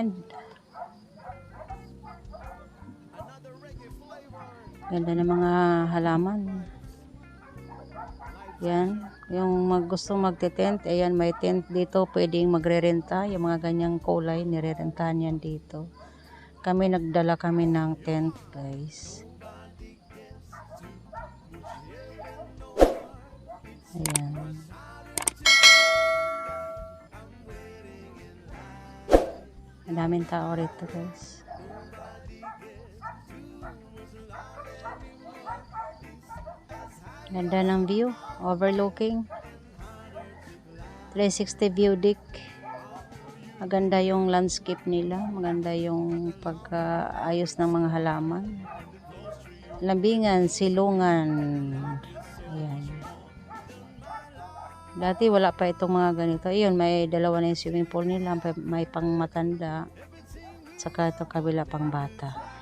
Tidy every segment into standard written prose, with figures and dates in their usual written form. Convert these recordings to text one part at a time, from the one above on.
weekend. Ganda ng mga halaman. Yan, yung gustong magte-tent, ayan, may tent dito, pwedeng magre-renta. Yung mga ganyang kulay, nire-rentahan yan dito. Kami, nagdala kami ng tent, guys. Ayan. Madaming tao rito, guys. Ganda ng view, overlooking 360 view deck. Maganda yung landscape nila, maganda yung pagkaayos ng mga halaman. Lambingan, silungan. Ayan. Dati wala pa itong mga ganito. Ayun, may dalawa na yung swimming pool nila, may pang matanda, saka ito kabila pang bata.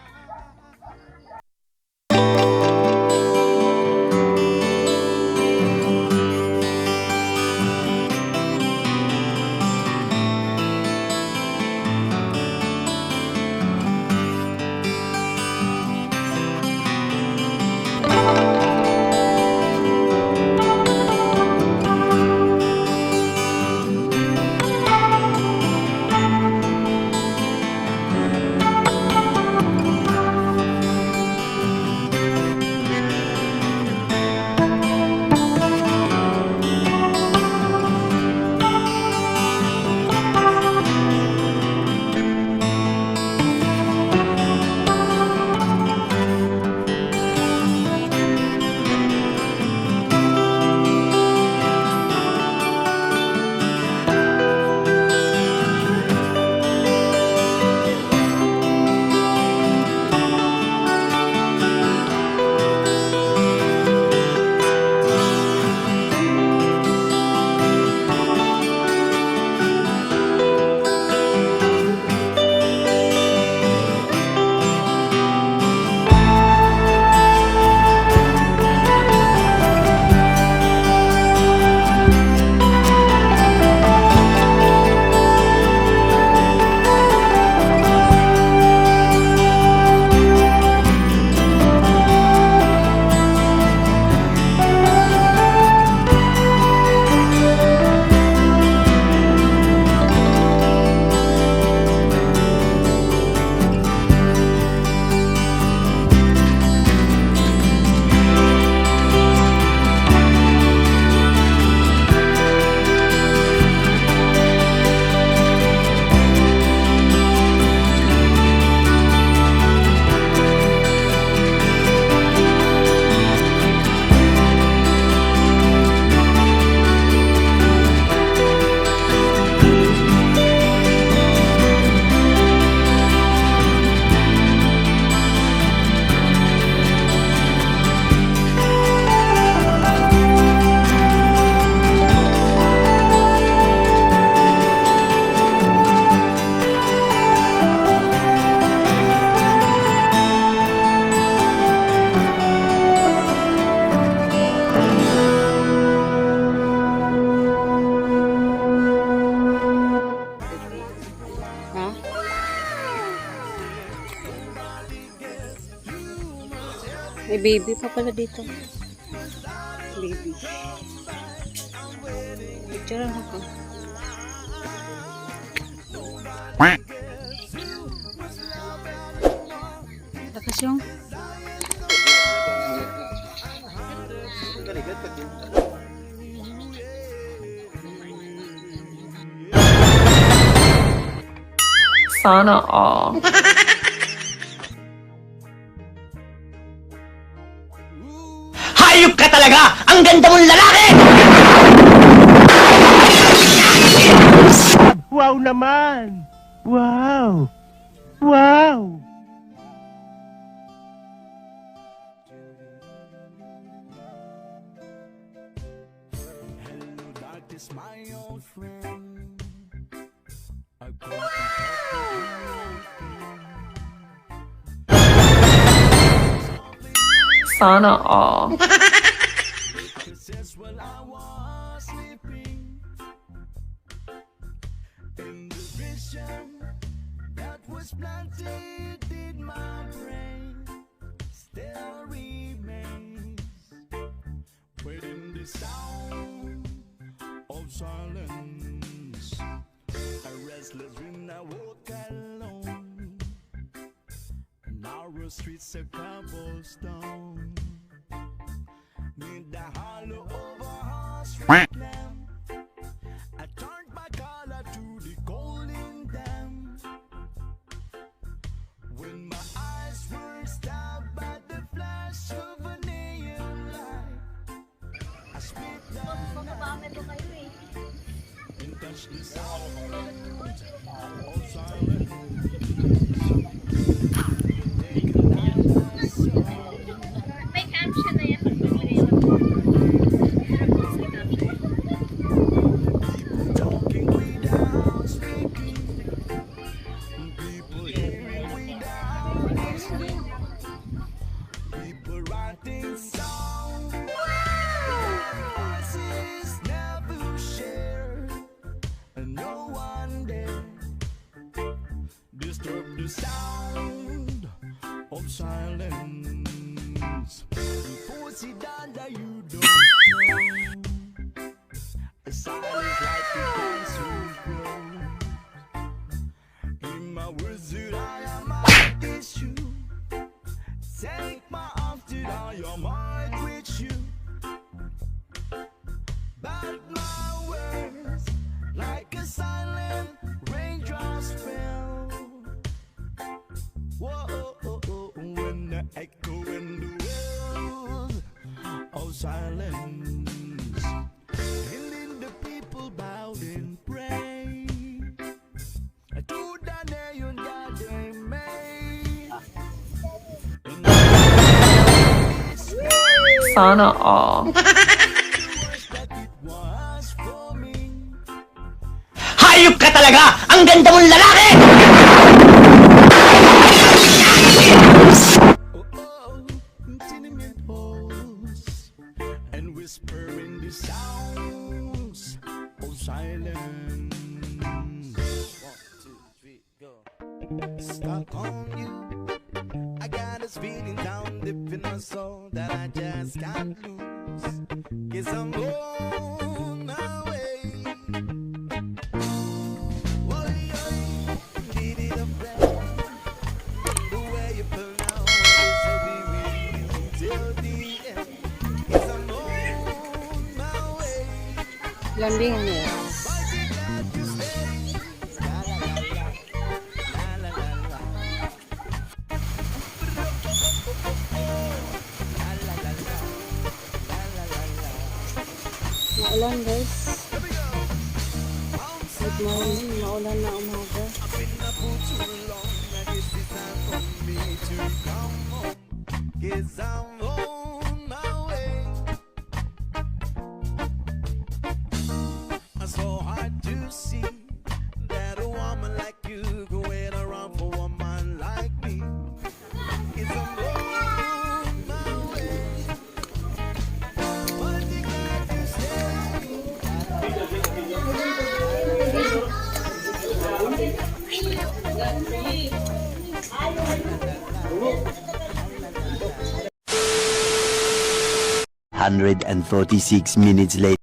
May baby pa pala dito. Baby. Picture ako. Lakas yung sana all. Hayop ka talaga! Ang ganda mong lalaki! Wow naman! Wow! Wow! Hello darkness, my old friend. sana all. planted in my brain still remains within the sound of silence. I restless when I walk alone. Narrow streets of cobblestone. Need the hollow of a horse lamp. I turned my collar to the golden dam. When my eyes were stabbed by the flash of a neon light, I spit down and touched the sound of silence. May caption na yan. Talking without speaking, people hearing without listening, people writing songs. Voices never shared, and no one dare disturb the sound of silence. Pussy dada, you don't know. A silence like a cancer grows. In my words that I am at issue. Take my arms that I am right with you. But my words like a silent raindrops fell. Whoa, when the echo in the world of silence. And then the people bowed and prayed to the name that they made. Sana all. That it was for me. Hayop ka talaga! Ang ganda mong lalaki! Tenement halls and whispering the sounds of silence. 1, 2, 3, go. Stuck on you. I got this feeling down deep in my soul that I just can't lose. Guess I'm on my way. Whoa, did it up there. The way you pull now is so be with you till the end. Guess I'm on my way. Lambingan Hills. Mighty glad you stay. La la la la. La la la la. La la la la. La la la la. Maulan guys. Here we go. Bounce Good morning. Maulan na umaga. I've been up for too long. I guess it's time for me to come home. Guess I'm on my way. It's so hard to see that a woman like you go wait around for a man like me. Guess I'm on my way. But you got to stay. 146 minutes later.